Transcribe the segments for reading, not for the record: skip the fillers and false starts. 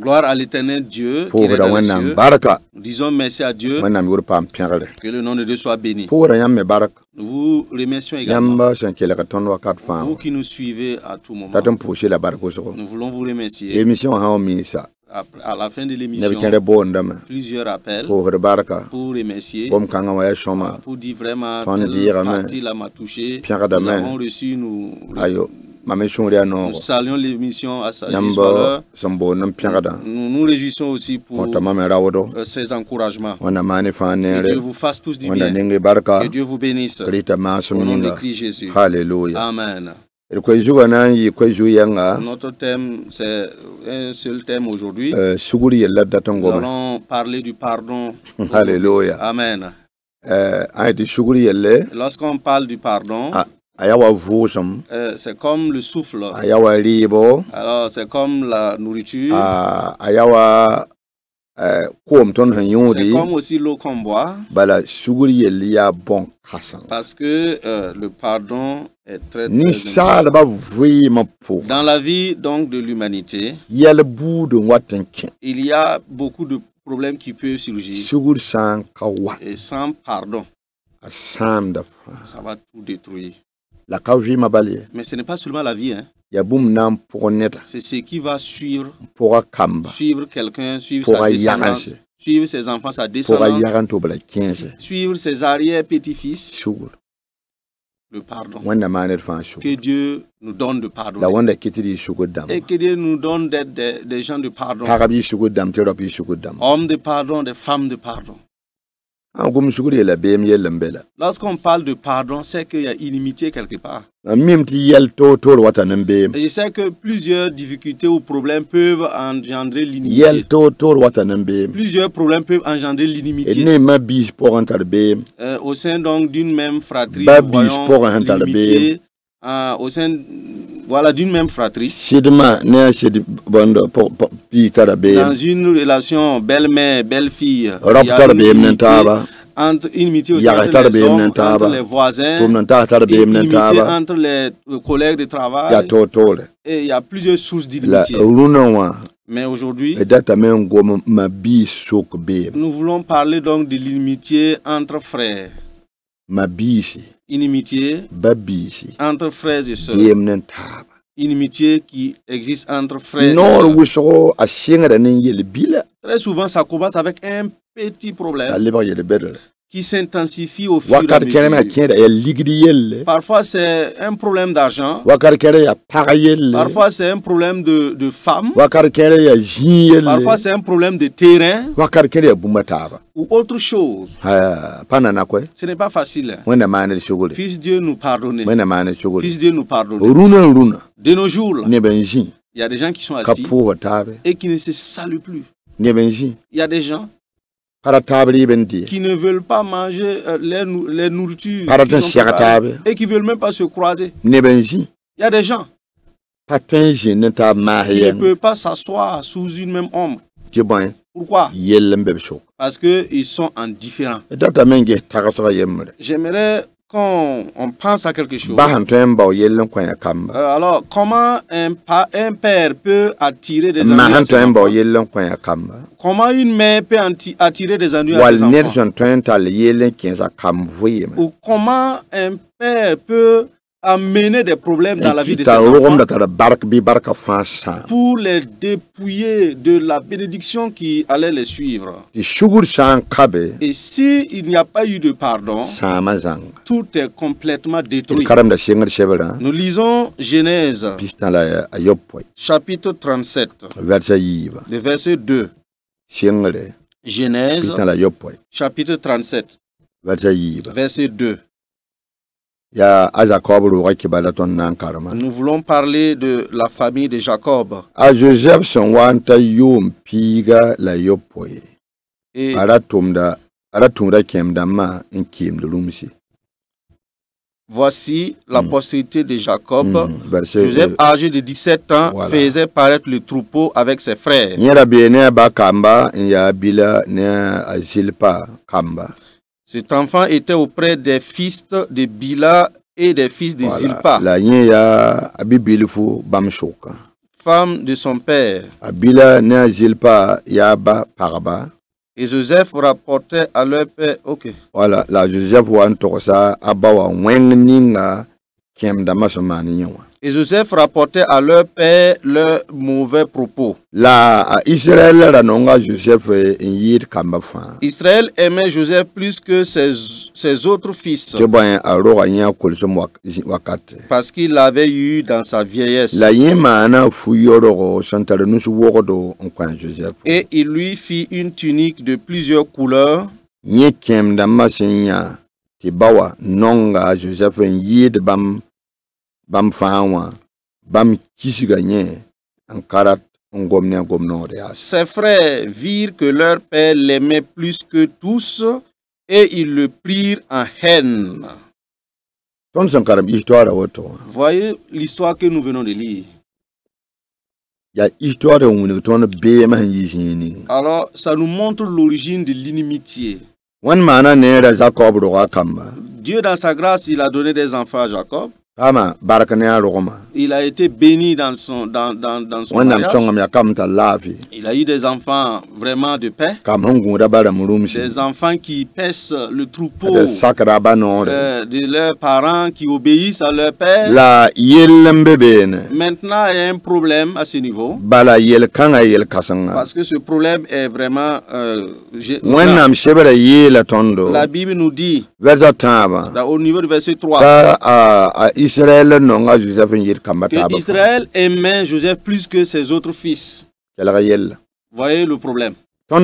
Gloire à l'Éternel Dieu qui est dans les cieux. Disons merci à Dieu. Que le nom de Dieu soit béni. Vous remercions également. Vous qui nous suivez à tout moment. Nous voulons vous remercier. À la fin de l'émission, plusieurs appels pour remercier, pour dire vraiment telle partie là m'a touché. Nous avons reçu, nous saluons l'émission à sa juste valeur. Nous nous réjouissons aussi pour ces encouragements. Que Dieu vous fasse tous du bien. Que Dieu vous bénisse. Au nom de Christ Jésus. Alléluia. Amen. Notre thème, c'est un seul thème aujourd'hui. Nous allons parler du pardon. Alléluia. Amen. Lorsqu'on parle du pardon, c'est comme le souffle. Alors, c'est comme la nourriture. C'est comme aussi l'eau qu'on boit. Parce que le pardon est très important. Dans la vie donc de l'humanité, il y a beaucoup de problèmes qui peuvent surgir. Et sans pardon, ça va tout détruire. Mais ce n'est pas seulement la vie. C'est ce qui va suivre quelqu'un, suivre sa descendance, suivre ses enfants, sa descendance, suivre ses arrière-petits-fils. Le pardon. Que Dieu nous donne de pardon. Et que Dieu nous donne des gens de pardon. Hommes de pardon, des femmes de pardon. Lorsqu'on parle de pardon, c'est qu'il y a inimitié quelque part. Et je sais que plusieurs difficultés ou problèmes peuvent engendrer l'inimitié. Plusieurs problèmes peuvent engendrer l'inimitié. Au sein donc d'une même fratrie, l'inimitié, au sein d'une même fratrie. Dans une relation belle-mère, belle-fille, entre inimitié aussi entre les hommes, entre les voisins, inimitié entre les collègues de travail. Et il y a plusieurs sources d'inimitié. Mais aujourd'hui, nous voulons parler donc de l'inimitié entre frères. Inimitié entre frères et sœurs. Inimitié qui existe entre frères et sœurs. Très souvent, ça commence avec un petit problème qui s'intensifie au fur et à mesure. Parfois, c'est un problème d'argent. Parfois, c'est un problème de femmes. Parfois, c'est un problème de terrain. Ou autre chose. Ce n'est pas facile. Puisse Dieu nous pardonner. Puisse Dieu nous pardonner. De nos jours, là, il y a des gens qui sont assis et qui ne se saluent plus. Il y a des gens qui ne veulent pas manger les nourritures et qui ne veulent même pas se croiser. Il y a des gens qui ne peuvent pas s'asseoir sous une même ombre. Pourquoi? Parce qu'ils sont indifférents. J'aimerais qu'on pense à quelque chose. Alors, comment un père peut attirer des ennuis à ses enfants? Comment une mère peut attirer des ennuis à ses enfants? Ou comment un père peut amener des problèmes dans la vie de ses enfants pour les dépouiller de la bénédiction qui allait les suivre. Et s'il n'y a pas eu de pardon, tout est complètement détruit. Nous lisons Genèse, chapitre 37, le verset 2. Genèse, chapitre 37, verset 2. Nous voulons parler de la famille de Jacob. Et voici la postérité de Jacob. Joseph, âgé de 17 ans, faisait paraître le troupeau avec ses frères. Cet enfant était auprès des fils de Bila et des fils de Zilpa, femme de son père. Abila ne Zilpa Yaba Paraba. Et Joseph rapportait à leur père, ok. Voilà, la Joseph wa ntokosa abawa wenninga kiem damasomani. Et Joseph rapportait à leur père leurs mauvais propos. La Israël ranonga Joseph yir kambafa. Israël aimait Joseph plus que ses autres fils. Parce qu'il l'avait eu dans sa vieillesse. La yemana fuyoro santare nusu wogodo onkwan Joseph. Et il lui fit une tunique de plusieurs couleurs. Yekem damasenya tibawa nonga Joseph yid bam fawa bam kisiganye ankarat ngomne gomnoria. Ses frères virent que leur père l'aimait plus que tous et ils le prirent en haine. Voyez l'histoire que nous venons de lire. Alors, ça nous montre l'origine de l'inimitié. Dieu, dans sa grâce, il a donné des enfants à Jacob. Il a été béni dans son mariage. Il a eu des enfants vraiment de paix. Des enfants qui paissent le troupeau de leurs parents, qui obéissent à leur père. Maintenant, il y a un problème à ce niveau. Parce que ce problème est vraiment... la Bible nous dit, au niveau du verset 3, Israël aimait Joseph plus que ses autres fils. Voyez le problème. Dans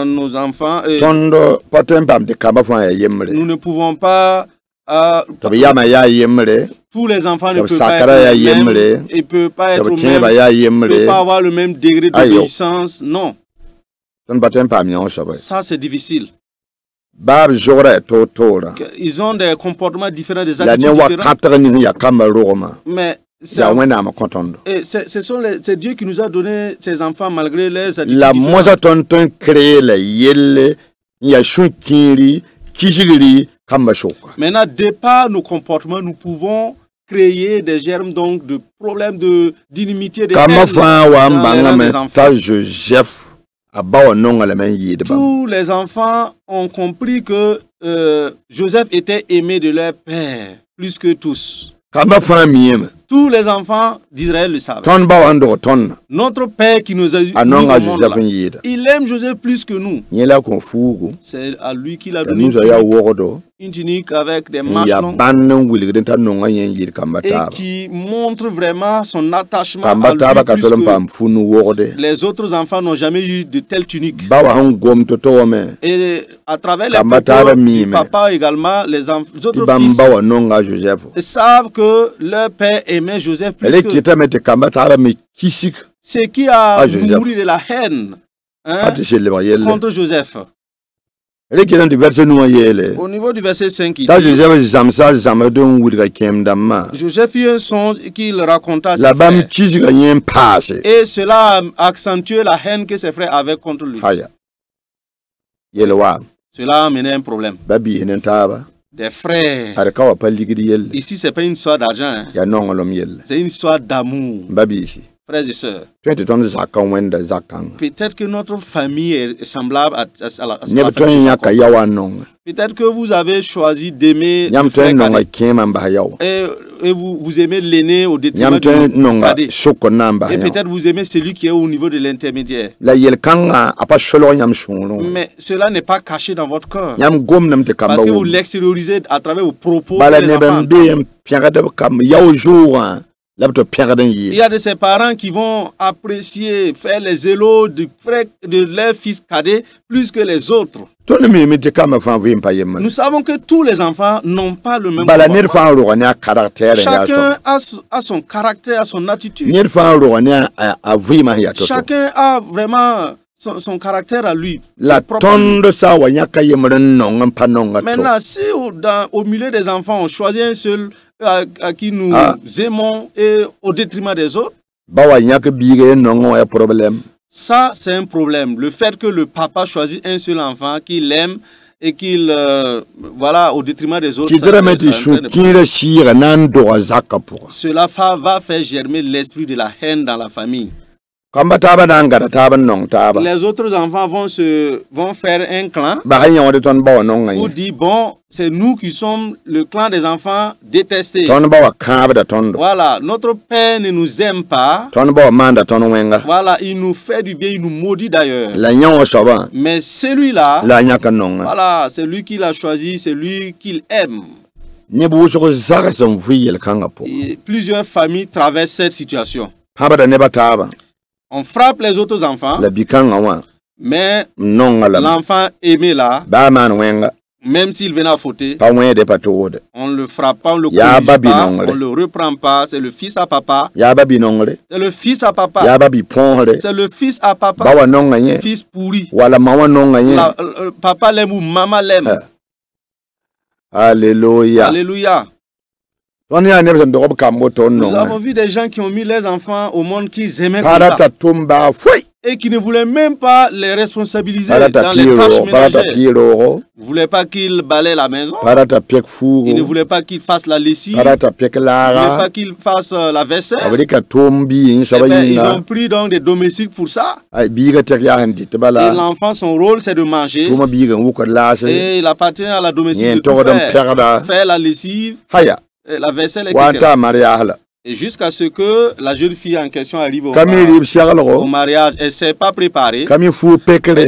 nos enfants, nous ne pouvons pas... tous les enfants ne peuvent pas être mêmes, et ne peuvent pas être mêmes, ne peuvent pas avoir le même degré d'obéissance. Non. Ça, c'est difficile. Ils ont des comportements différents, des attitudes différentes. Mais c'est Dieu qui nous a donné ces enfants malgré leurs attitudes différentes. Maintenant, de par nos comportements, nous pouvons créer des germes donc de problèmes d'inimitié, de haine des enfants. Tous les enfants ont compris que Joseph était aimé de leur père, plus que tous. Tous les enfants d'Israël le savaient. Notre père qui nous a eu, il aime Joseph plus que nous. C'est à lui qu'il a donné une tunique avec des manches longues et qui montre vraiment son attachement à lui plus que les autres enfants n'ont jamais eu de telle tunique. Et à travers les propos du papa également, les autres fils savent que leur père aimait Joseph plus que... Ce qui a nourri de la haine contre Joseph. Au niveau du verset 5, il dit, Joseph eut un songe qu'il raconta à ses frères. Et cela a accentué la haine que ses frères avaient contre lui. Cela a amené un problème. Des frères. Ici, ce n'est pas une histoire d'argent. C'est une histoire d'amour. Frères et sœurs. Peut-être que notre famille est semblable à la famille. Peut-être que vous avez choisi d'aimer le frère cadet. Et vous aimez l'aîné au détriment du cadet. Et peut-être vous aimez celui qui est au niveau de l'intermédiaire. Mais cela n'est pas caché dans votre cœur. Parce que vous l'extériorisez à travers vos propos. Il y a de ces parents qui vont apprécier, faire les éloges de leur fils cadet plus que les autres. Nous savons que tous les enfants n'ont pas le même comportement. Chacun a son caractère, a son attitude. Chacun a vraiment son caractère à lui. Maintenant, si au milieu des enfants, on choisit un seul à qui nous aimons et au détriment des autres, ça c'est un problème. Le fait que le papa choisit un seul enfant qu'il aime et qu'il, voilà, au détriment des autres, cela va faire germer l'esprit de la haine dans la famille. Les autres enfants vont faire un clan pour dire, bon, c'est nous qui sommes le clan des enfants détestés. Voilà, notre père ne nous aime pas. Voilà, il nous fait du bien, il nous maudit d'ailleurs. Mais celui-là, voilà, c'est lui qui l'a choisi, c'est lui qu'il aime. Et plusieurs familles traversent cette situation. On frappe les autres enfants, mais l'enfant aimé là, même s'il venait à fauter, on ne le frappe pas, on ne le corrige pas, on ne le reprend pas. C'est le fils à papa. C'est le fils à papa. C'est le fils à papa. Fils pourri. Papa l'aime ou maman l'aime. Alléluia. Alléluia. Nous avons vu des gens qui ont mis les enfants au monde qu'ils aimaient comme ça, et qui ne voulaient même pas les responsabiliser dans les tâches ménagères. Ils ne voulaient pas qu'ils balaient la maison. Ils ne voulaient pas qu'ils fassent la lessive. Ils ne voulaient pas qu'ils fassent la vaisselle. Ils ont pris donc des domestiques pour ça. Et l'enfant, son rôle, c'est de manger. Et il appartient à la domestique de tout faire la lessive, la vaisselle, etc. Et jusqu'à ce que la jeune fille en question arrive au mariage, elle ne s'est pas préparée. Elle ne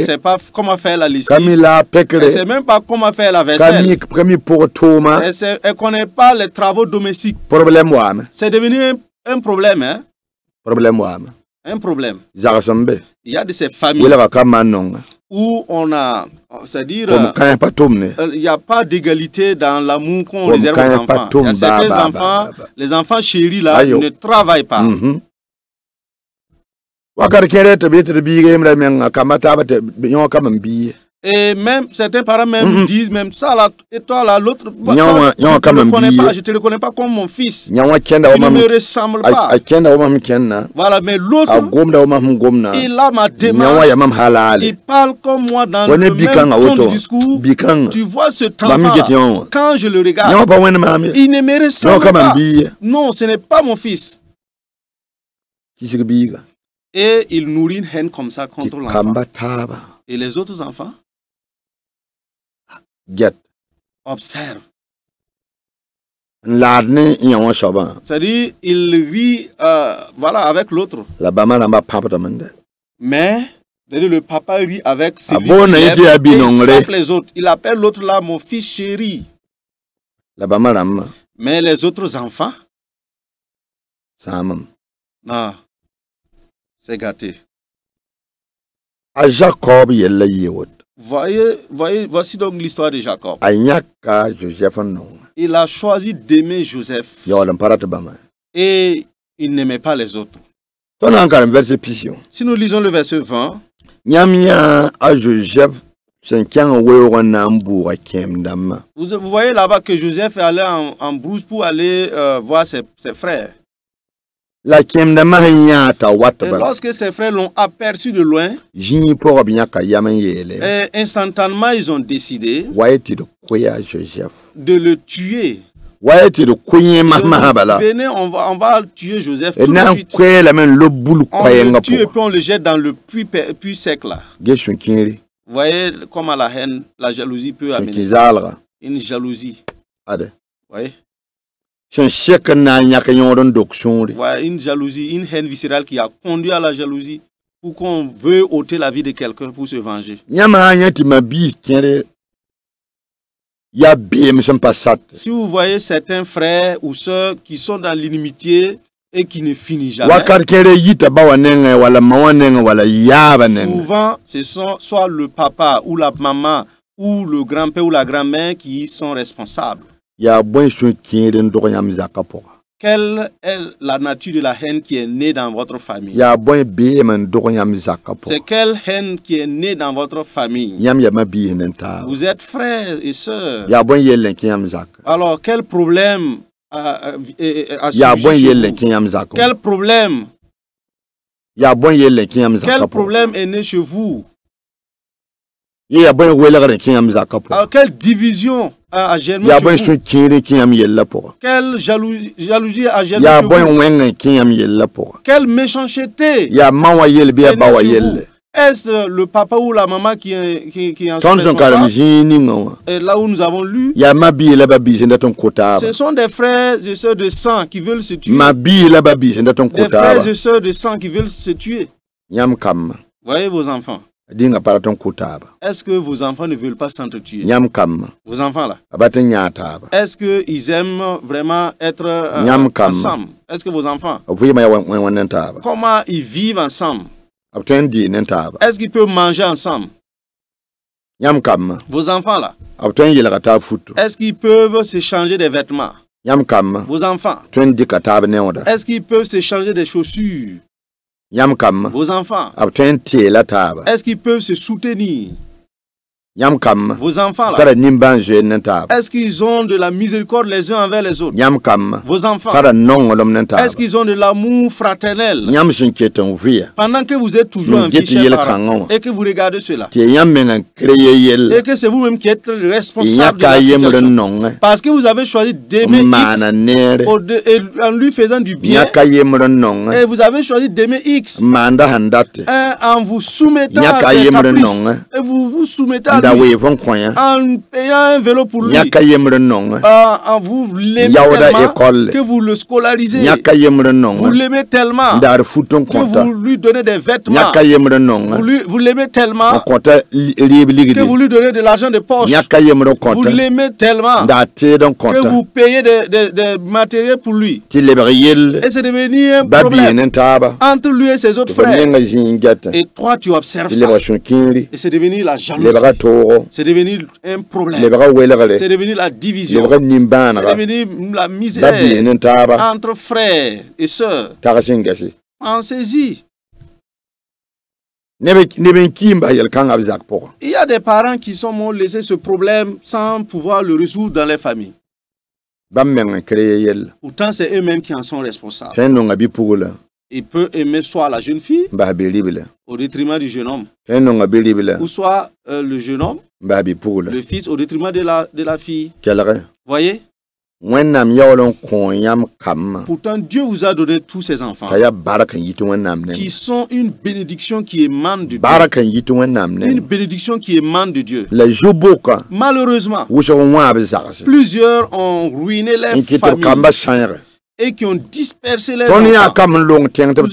sait pas comment faire la lessive. Elle ne sait même pas comment faire la vaisselle. Elle ne connaît pas les travaux domestiques. C'est devenu un problème. Hein? Un problème. Il y a de ces familles où on a, c'est-à-dire, il n'y a pas d'égalité dans l'amour qu'on réserve aux enfants. Il y a certains enfants, les enfants chéris là, ils ne travaillent pas. Et même certains parents même disent même ça là, et toi là, l'autre, je te reconnais pas comme mon fils. Tu ne me ressembles pas. Voilà, mais l'autre, il a ma démarche. Il parle comme moi dans le même ton de discours. Tu vois ce temps-là, quand je le regarde, il ne me ressemble pas. Non, ce n'est pas mon fils. Et il nourrit une haine comme ça contre l'enfant. Et les autres enfants observe. C'est-à-dire, il rit voilà, avec l'autre. Mais le papa rit avec celui qui aime, il frappe les autres. Il appelle l'autre là mon fils chéri. Mais les autres enfants, non, c'est gâté. Voici donc l'histoire de Jacob. Il a choisi d'aimer Joseph et il n'aimait pas les autres. Si nous lisons le verset 20, vous voyez là-bas que Joseph est allé en brousse pour aller voir ses frères. Et lorsque ses frères l'ont aperçu de loin, instantanément ils ont décidé de le tuer. Venez, on va tuer Joseph tout de suite. On le tue et puis on le jette dans le puits sec là. Vous voyez comment la haine, la jalousie peut amener. Une jalousie. Vous voyez? Une jalousie, une haine viscérale qui a conduit à la jalousie pour qu'on veut ôter la vie de quelqu'un pour se venger. Si vous voyez certains frères ou sœurs qui sont dans l'inimitié et qui ne finissent jamais, souvent ce sont soit le papa ou la maman ou le grand-père ou la grand-mère qui sont responsables. Quelle est la nature de la haine qui est née dans votre famille? C'est quelle haine qui est née dans votre famille? Vous êtes frères et sœurs. Alors, quel problème Quel problème est né chez vous? Alors, quelle division a germé chez vous? Quelle jalousie a germé chez vous? Quelle méchanceté? Est-ce le papa ou la maman qui est en responsable? Et là où nous avons lu, ce sont des frères et sœurs de sang qui veulent se tuer. Des frères et sœurs de sang qui veulent se tuer. Voyez vos enfants. Est-ce que vos enfants ne veulent pas s'entretuer? Vos enfants là. Est-ce qu'ils aiment vraiment être ensemble? Est-ce que vos enfants, comment ils vivent ensemble? Est-ce qu'ils peuvent manger ensemble? Vos enfants là. Est-ce qu'ils peuvent se changer des vêtements? Vos enfants. Est-ce qu'ils peuvent se changer des chaussures? Vos enfants. Est-ce qu'ils peuvent se soutenir? Vos enfants là. Est-ce qu'ils ont de la miséricorde les uns envers les autres? Vos enfants. Est-ce qu'ils ont de l'amour fraternel? Pendant que vous êtes toujours en vie, chers parents, et que vous regardez cela, et que c'est vous-même qui êtes responsable de la situation, parce que vous avez choisi d'aimer X en lui faisant du bien, et vous avez choisi d'aimer X en vous soumettant à ses caprices, et vous vous soumettez à lui, en payant un vélo pour lui, en vous l'aimez tellement que vous le scolarisez, vous l'aimez tellement que vous lui donnez des vêtements, vous l'aimez tellement que vous lui donnez de l'argent de poche, vous l'aimez tellement que vous payez des matériels pour lui, et c'est devenu un problème entre lui et ses autres frères, et toi tu observes ça, et c'est devenu la jalousie. C'est devenu un problème. C'est devenu la division. C'est devenu la misère entre frères et sœurs. Pensez-y. Il y a des parents qui sont laissés ce problème sans pouvoir le résoudre dans les familles. Pourtant, c'est eux-mêmes qui en sont responsables. Il peut aimer soit la jeune fille au détriment du jeune homme, ou soit le jeune homme, le fils au détriment de la fille. Voyez? Pourtant, Dieu vous a donné tous ces enfants qui sont une bénédiction qui émane de Dieu. Une bénédiction qui émane de Dieu. Malheureusement, plusieurs ont ruiné leur famille et qui ont dispersé les enfants. Vous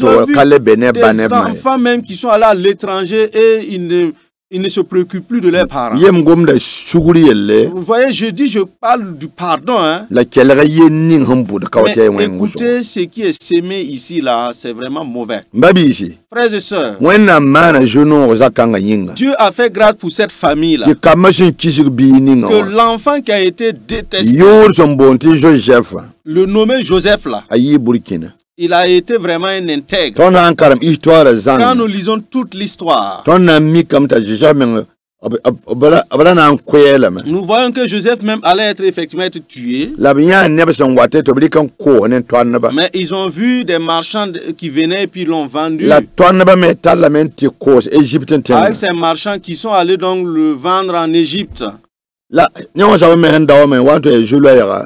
avez vu des enfants même qui sont allés à l'étranger et ils ne se préoccupent plus de leurs parents. Vous voyez, je parle du pardon. Hein? Mais écoutez, ce qui est sémé ici, là, c'est vraiment mauvais. Frères et sœurs, Dieu a fait grâce pour cette famille-là. Que l'enfant qui a été détesté, le nommé Joseph là, il a été vraiment un intègre. Quand nous lisons toute l'histoire, nous voyons que Joseph même allait effectivement être tué. Mais ils ont vu des marchands qui venaient et puis l'ont vendu. Avec ces marchands qui sont allés donc le vendre en Égypte.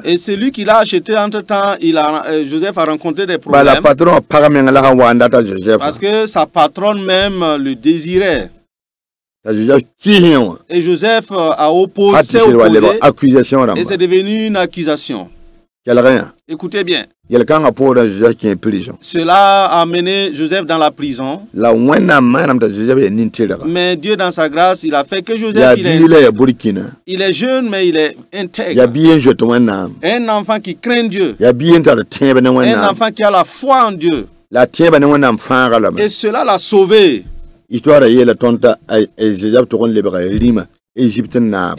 Et celui qui l'a acheté entre-temps, Joseph a rencontré des problèmes. Parce que sa patronne même le désirait. Et Joseph a opposé. Et c'est devenu une accusation. Écoutez bien. Cela a amené Joseph dans la prison. Mais Dieu, dans sa grâce, il a fait que Joseph, il est jeune, mais il est intègre. Un enfant qui craint Dieu. Un enfant qui a la foi en Dieu. Et cela l'a sauvé. Et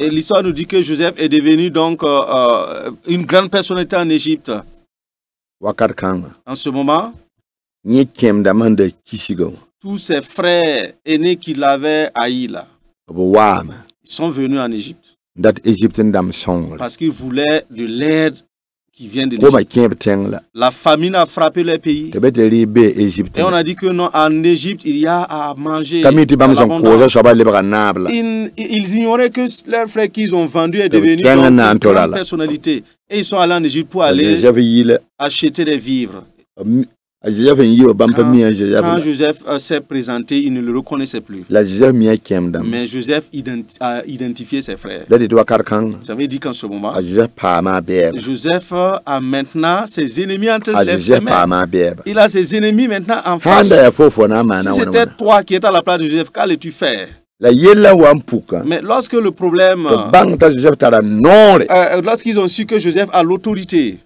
l'histoire nous dit que Joseph est devenu donc une grande personnalité en Égypte. En ce moment, tous ses frères aînés qui l'avaient haï là, ils sont venus en Égypte. Parce qu'ils voulaient de l'aide qui vient de l'Égypte. La famine a frappé les pays. Et on a dit que non, en Égypte, il y a à manger. Ils ignoraient que leurs frères qu'ils ont vendus est devenu une grande personnalité. Et ils sont allés en Égypte pour aller acheter des vivres. Quand Joseph s'est présenté, il ne le reconnaissait plus. Mais Joseph a identifié ses frères. Ça veut dire qu'en ce moment, Joseph a maintenant ses ennemis entre ses mains. Il a ses ennemis maintenant en face. Si c'était toi qui étais à la place de Joseph, qu'allais-tu faire? Mais lorsque le problème, lorsqu'ils ont su que Joseph a l'autorité,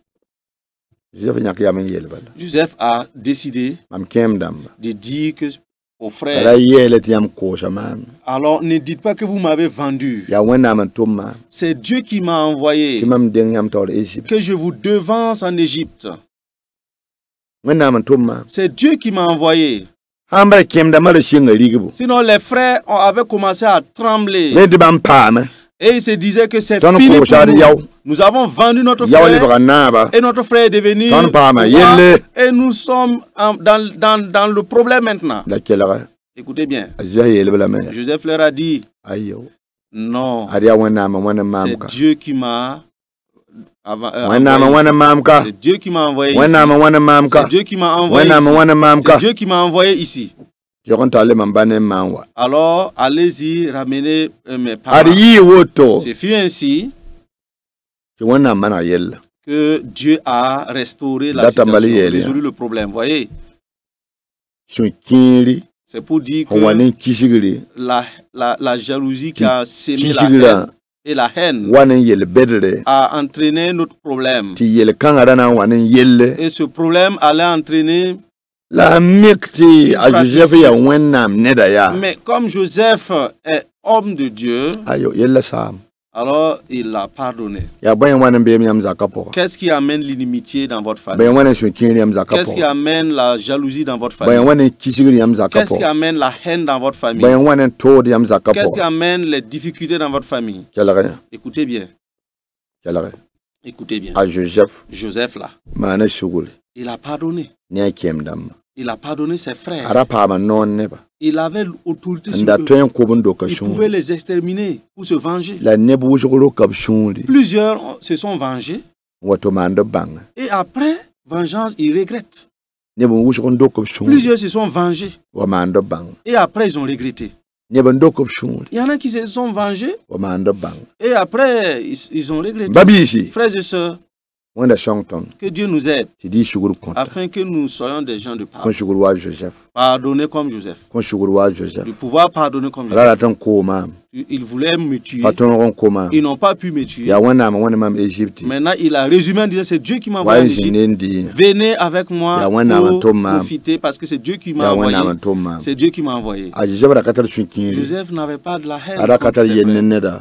Joseph a décidé de dire que aux frères, alors ne dites pas que vous m'avez vendu. C'est Dieu qui m'a envoyé que je vous devance en Égypte. C'est Dieu qui m'a envoyé. Sinon les frères avaient commencé à trembler. Et ils se disaient que c'est fini pour nous. Nous avons vendu notre frère et notre frère est devenu roi, et nous sommes dans le problème maintenant. Écoutez bien. Joseph leur a dit, non, c'est Dieu qui m'a c'est Dieu qui m'a envoyé ici. C'est Dieu qui m'a envoyé ici. C'est Dieu qui m'a envoyé ici. Alors, allez-y, ramenez mes parents. Ce fut ainsi que Dieu a restauré la situation, résolu le problème. Voyez, c'est pour dire que la jalousie qui a sémé la haine et la haine a entraîné notre problème. Et ce problème allait entraîner mais comme Joseph est homme de Dieu, alors il a pardonné. Qu'est-ce qui amène l'inimitié dans votre famille? Qu'est-ce qui amène la jalousie dans votre famille? Qu'est-ce qui amène la haine dans votre famille? Qu'est-ce qui amène les difficultés dans votre famille? Écoutez bien. Écoutez bien. Joseph là, il a pardonné. Il a pardonné ses frères. Il avait l'autorité sur eux. Il pouvait les exterminer pour se venger. Plusieurs se sont vengés. Et après vengeance, ils regrettent. Plusieurs se sont vengés. Et après, ils ont regretté. Il y en a qui se sont vengés. Et après, ils ont regretté. Frères et sœurs, que Dieu nous aide afin que nous soyons des gens de pardon. Pardonner comme Joseph. De pouvoir pardonner comme Joseph. Ils voulaient me tuer. Ils n'ont pas pu me tuer. Maintenant, il a résumé en disant c'est Dieu qui m'a envoyé en Égypte. Venez avec moi pour profiter parce que c'est Dieu qui m'a envoyé. C'est Dieu qui m'a envoyé. Joseph n'avait pas de la haine.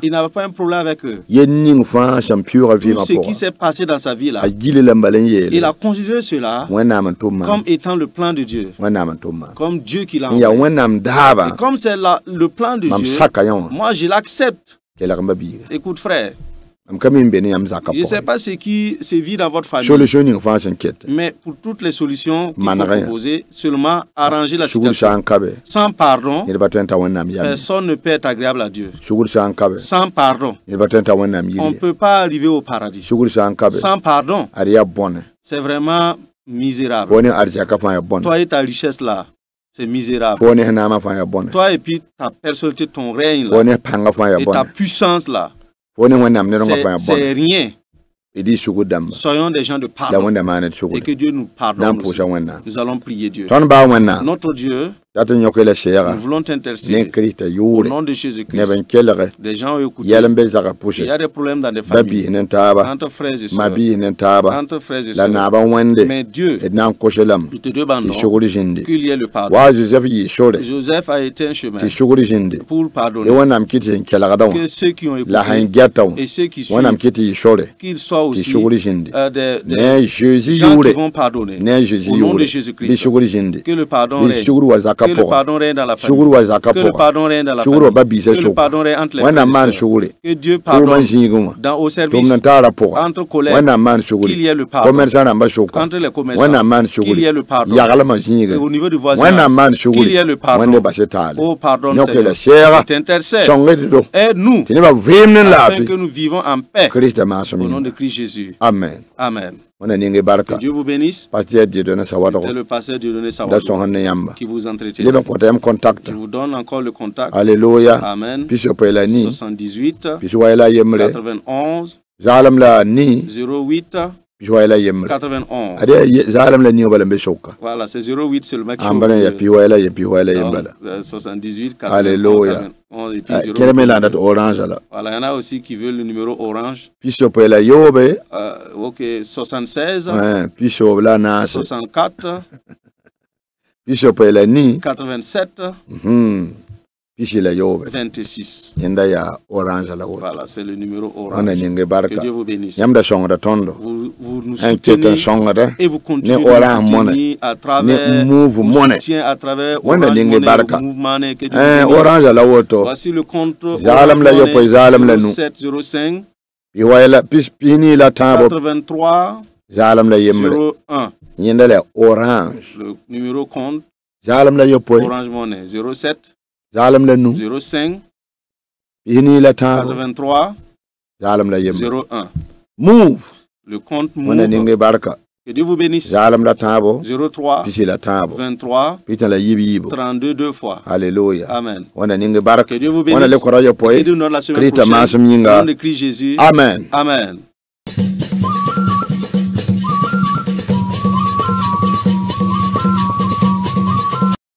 Il n'avait pas un problème avec eux. Tout ce qui s'est passé dans sa vie là, il a considéré cela comme étant le plan de Dieu. Comme Dieu qui l'a envoyé. Et comme c'est le plan de Dieu, moi je l'accepte. Écoute frère, je ne sais pas ce qui se vit dans votre famille, mais pour toutes les solutions qu'il faut proposer, seulement arranger la situation. Sans pardon, personne ne peut être agréable à Dieu. Sans pardon, on ne peut pas arriver au paradis. Sans pardon, c'est vraiment misérable. Toi et ta richesse là, c'est misérable. Toi et puis ta personnalité, ton règne là, et ta puissance là, c'est rien. Soyons des gens de pardon et que Dieu nous pardonne aussi. Nous allons prier Dieu. Notre Dieu, nous voulons t'intercéder au nom de Jésus-Christ. Des gens ont écouté. Il y a des problèmes dans des familles, entre frères et sœurs. Mais Dieu, nous te demandons qu'il y ait le pardon. Joseph a été un chemin pour pardonner. Que ceux qui ont écouté et ceux qui suivent, qu'ils soient aussi des gens qui vont pardonner au nom de Jésus-Christ. Que le pardon règne. zaka le pardon règne dans la famille. Shuguru wa zaka Que le pardon règne dans la Shuguru famille. ba bise Que le pardon règne entre les wana man frères et shuguri. sœurs. Que Dieu pardonne dans au service entre collègues. Wana man shuguri. Qu'il y ait le pardon. Commerçant amba shuka. Entre les commerçants. Wana man shuguri. Qu'il y ait le pardon. Yagala manjinga. Et au niveau du voisinage. Wana man shuguri. Qu'il y ait le pardon. Wana bashetale. Oh pardon Seigneur. Seigneur. T'intercède. Aide-nous. Afin que nous vivons en paix. Au nom de Christ Jésus. Amen. Amen. Que Dieu vous bénisse. C'était le pasteur Dieudonné Sawadoro qui vous entretient. Je vous donne encore le contact. Alléluia. Amen. 78 91 08 91. Voilà, c'est 08 seulement qui 78 91. Alléluia. Voilà, il y en a aussi qui veulent le numéro orange. Ok, 76 64 87 26. Voilà, c'est le numéro orange. Que Dieu vous bénisse. Vous nous soutenez et vous continuez de nous soutenir à travers vos soutiens, à travers Orange Money. Voici le compte Orange Money 0705 83 01. Le numéro compte Orange Money 07 05 83 01. Move. Le compte Move. Que Dieu vous bénisse. 03 23 32 deux fois. Alléluia. Amen. Que Dieu vous bénisse. Et de nous la semaine prochaine. Au nom de Christ Jésus. Amen. Amen.